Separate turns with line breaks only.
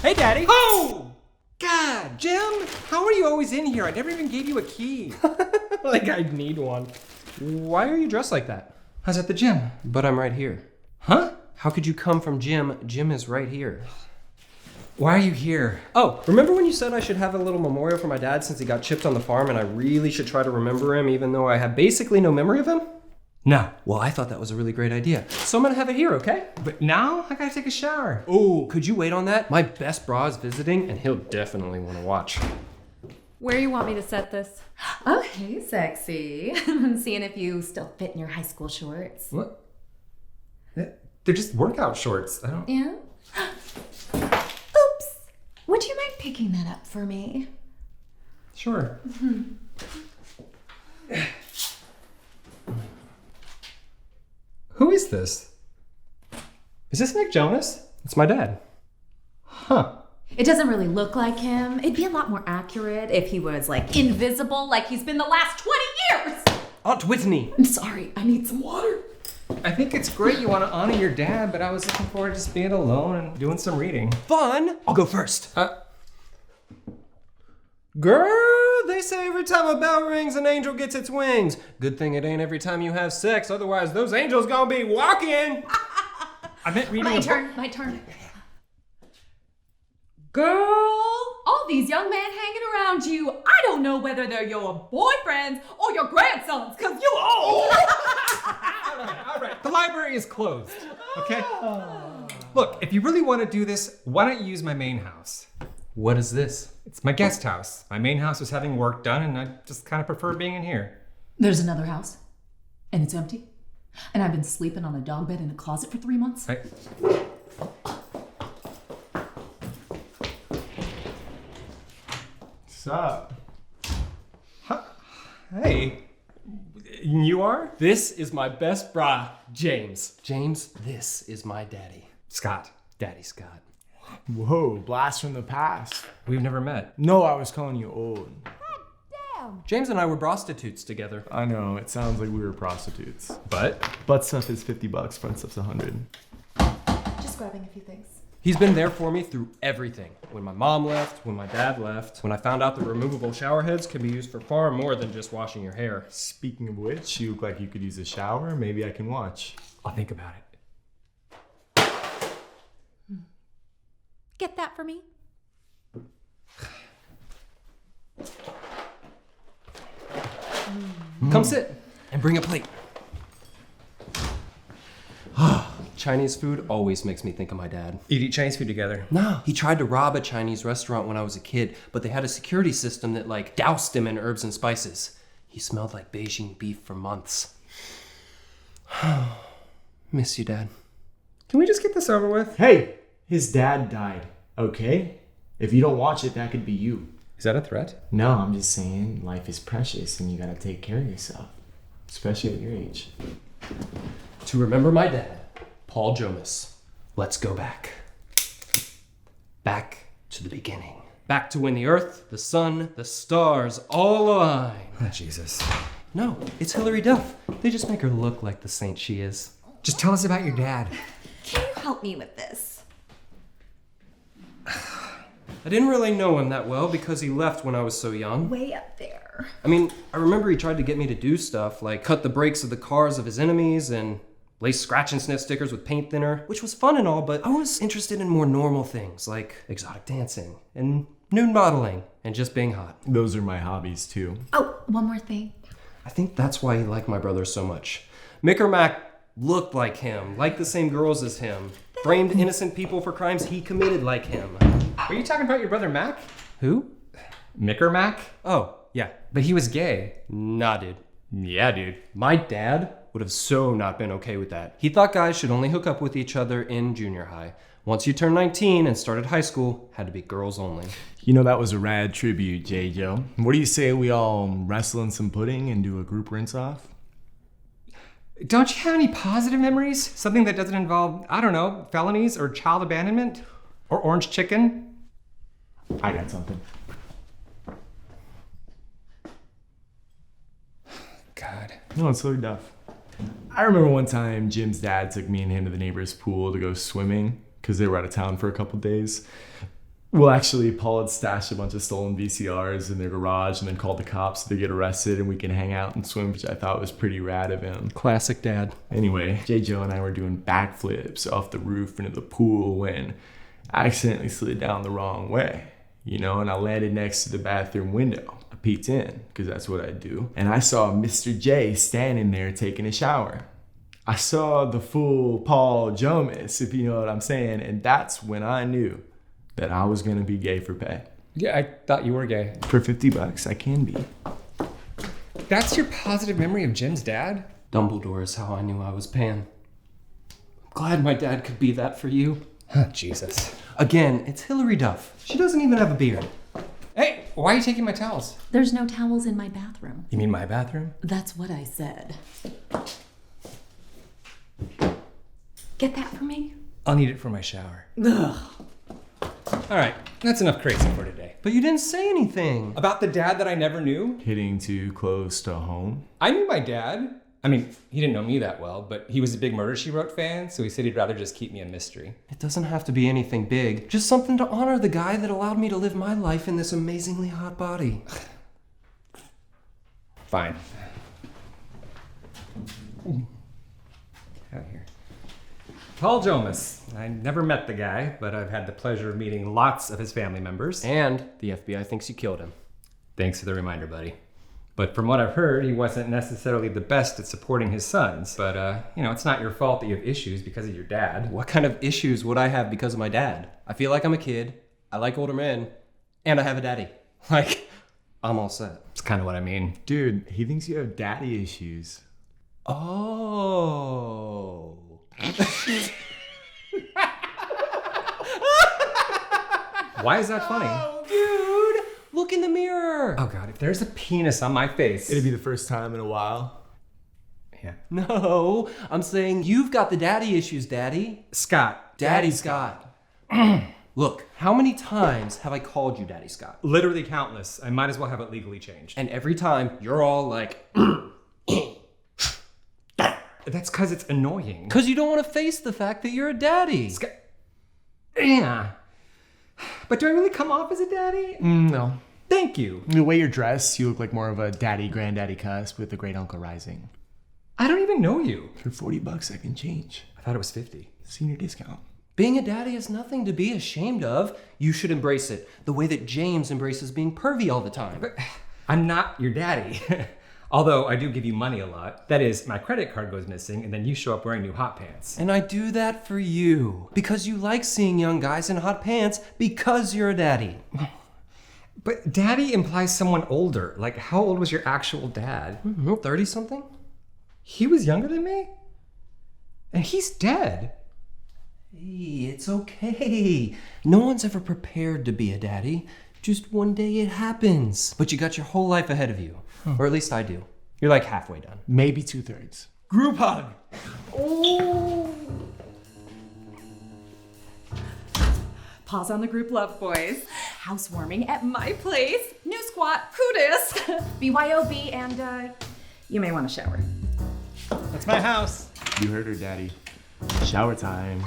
Hey, Daddy.
Oh! God, Jim, how are you always in here? I never even gave you a key.
Like I'd need one. Why are you dressed like that?
I was at the gym.
But I'm right here.
Huh?
How could you come from Jim? Jim is right here.
Why are you here?
Oh, remember when you said I should have a little memorial for my dad since he got chipped on the farm and I really should try to remember him even though I have basically no memory of him?
No.
Well, I thought that was a really great idea. So I'm gonna have it here, okay?
But now I gotta take a shower.
Oh, could you wait on that? My best bra is visiting and he'll definitely want to watch.
Where you want me to set this?
Oh, hey, sexy. I'm seeing if you still fit in your high school shorts.
What? They're just workout shorts. I don't...
Yeah? Oops. Would you mind picking that up for me?
Sure. Who is this? Is this Nick Jonas?
It's my dad.
Huh.
It doesn't really look like him. It'd be a lot more accurate if he was, like, invisible like he's been the last 20 years!
Aunt Whitney.
I'm sorry, I need some water.
I think it's great you want to honor your dad, but I was looking forward to just being alone and doing some reading.
Fun! I'll go first.
Girl,
They say every time a bell rings, an angel gets its wings. Good thing it ain't every time you have sex, otherwise those angels gonna be walking.
I meant reading
My turn. Girl, all these young men hanging around you, I don't know whether they're your boyfriends or your grandsons, because you old.
All right. The library is closed, okay? Look, if you really want to do this, why don't you use my main house?
What is this?
It's my guest house. My main house was having work done, and I just kind of prefer being in here.
There's another house, and it's empty. And I've been sleeping on a dog bed in a closet for 3 months.
What's up? Hey, you are?
This is my best bra, James. James, this is my daddy.
Scott.
Daddy Scott.
Whoa, blast from the past.
We've never met.
No, I was calling you old.
James and I were prostitutes together.
I know, it sounds like we were prostitutes.
But?
Butt stuff is $50, front stuff's $100.
Just grabbing a few things.
He's been there for me through everything. When my mom left, when my dad left, when I found out that removable shower heads can be used for far more than just washing your hair.
Speaking of which, you look like you could use a shower. Maybe I can watch.
I'll think about it.
Get that for me?
Come sit and bring a plate. Chinese food always makes me think of my dad.
You'd eat Chinese food together.
No, he tried to rob a Chinese restaurant when I was a kid, but they had a security system that doused him in herbs and spices. He smelled like Beijing beef for months. Miss you, Dad.
Can we just get this over with?
Hey, his dad died, okay? If you don't watch it, that could be you.
Is that a threat?
No, I'm just saying life is precious and you gotta take care of yourself, especially at your age.
To remember my dad, Paul Jonas, let's go back. Back to the beginning. Back to when the earth, the sun, the stars all align.
Oh, Jesus.
No, it's Hilary Duff. They just make her look like the saint she is.
Just tell us about your dad.
Can you help me with this?
I didn't really know him that well because he left when I was so young.
Way up there.
I mean, I remember he tried to get me to do stuff like cut the brakes of the cars of his enemies and lace scratch and sniff stickers with paint thinner, which was fun and all, but I was interested in more normal things like exotic dancing and nude modeling and just being hot.
Those are my hobbies too.
Oh, one more thing.
I think that's why he liked my brother so much. Mick or Mac looked like him, liked the same girls as him, framed innocent people for crimes he committed like him.
Are you talking about your brother Mac?
Who?
Mick Mac?
Oh, yeah.
But he was gay.
Nah, dude.
Yeah, dude.
My dad would have so not been okay with that. He thought guys should only hook up with each other in junior high. Once you turned 19 and started high school, had to be girls only.
You know, that was a rad tribute, J-Joe. What do you say we all wrestle in some pudding and do a group rinse-off?
Don't you have any positive memories? Something that doesn't involve, I don't know, felonies or child abandonment? Or orange chicken?
I got something.
God.
No, it's so tough. I remember one time Jim's dad took me and him to the neighbor's pool to go swimming because they were out of town for a couple days. Well, actually, Paul had stashed a bunch of stolen VCRs in their garage and then called the cops so they get arrested and we can hang out and swim, which I thought was pretty rad of him.
Classic dad.
Anyway, J. Joe and I were doing backflips off the roof into the pool when I accidentally slid down the wrong way, and I landed next to the bathroom window. I peeked in, because that's what I do, and I saw Mr. J standing there taking a shower. I saw the full Paul Jomas, if you know what I'm saying, and that's when I knew that I was going to be gay for pay.
Yeah, I thought you were gay.
For $50, I can be.
That's your positive memory of Jim's dad?
Dumbledore is how I knew I was pan. I'm glad my dad could be that for you.
Huh, Jesus.
Again, it's Hillary Duff. She doesn't even have a beard.
Hey, why are you taking my towels?
There's no towels in my bathroom.
You mean my bathroom?
That's what I said. Get that for me?
I'll need it for my shower.
Ugh.
All right, that's enough crazy for today.
But you didn't say anything.
About the dad that I never knew?
Hitting too close to home?
I knew my dad. I mean, he didn't know me that well, but he was a big Murder, She Wrote fan, so he said he'd rather just keep me a mystery.
It doesn't have to be anything big. Just something to honor the guy that allowed me to live my life in this amazingly hot body.
Fine. Out here. Paul Jomas. I never met the guy, but I've had the pleasure of meeting lots of his family members.
And the FBI thinks you killed him.
Thanks for the reminder, buddy. But from what I've heard, he wasn't necessarily the best at supporting his sons. But, it's not your fault that you have issues because of your dad.
What kind of issues would I have because of my dad? I feel like I'm a kid, I like older men, and I have a daddy. Like, I'm all set.
That's kind of what I mean.
Dude, he thinks you have daddy issues.
Oh.
Why is that funny?
Dude, look in the mirror.
Oh, God, if there's a penis on my face.
It'd be the first time in a while.
Yeah.
No, I'm saying you've got the daddy issues, Daddy.
Scott.
Daddy Scott. Look, how many times have I called you Daddy Scott?
Literally countless. I might as well have it legally changed.
And every time, you're all like...
That's because it's annoying.
Because you don't want to face the fact that you're a daddy.
Yeah. But do I really come off as a daddy?
No.
Thank you.
The way you're dressed, you look like more of a daddy, granddaddy cusp with a great uncle rising.
I don't even know you.
For $40, I can change.
I thought it was 50.
Senior discount.
Being a daddy is nothing to be ashamed of. You should embrace it the way that James embraces being pervy all the time.
But I'm not your daddy. Although I do give you money a lot. That is, my credit card goes missing and then you show up wearing new hot pants.
And I do that for you. Because you like seeing young guys in hot pants because you're a daddy.
But daddy implies someone older. Like, how old was your actual dad?
30-something?
He was younger than me? And he's dead.
Hey, it's okay. No one's ever prepared to be a daddy. Just one day it happens. But you got your whole life ahead of you. Or at least I do. You're like halfway done.
Maybe 2/3.
Group hug.
Oh. Pause on the group love, boys. Housewarming at my place. New squat. Who dis? BYOB, and you may want to shower.
That's my house.
You heard her, daddy. Shower time.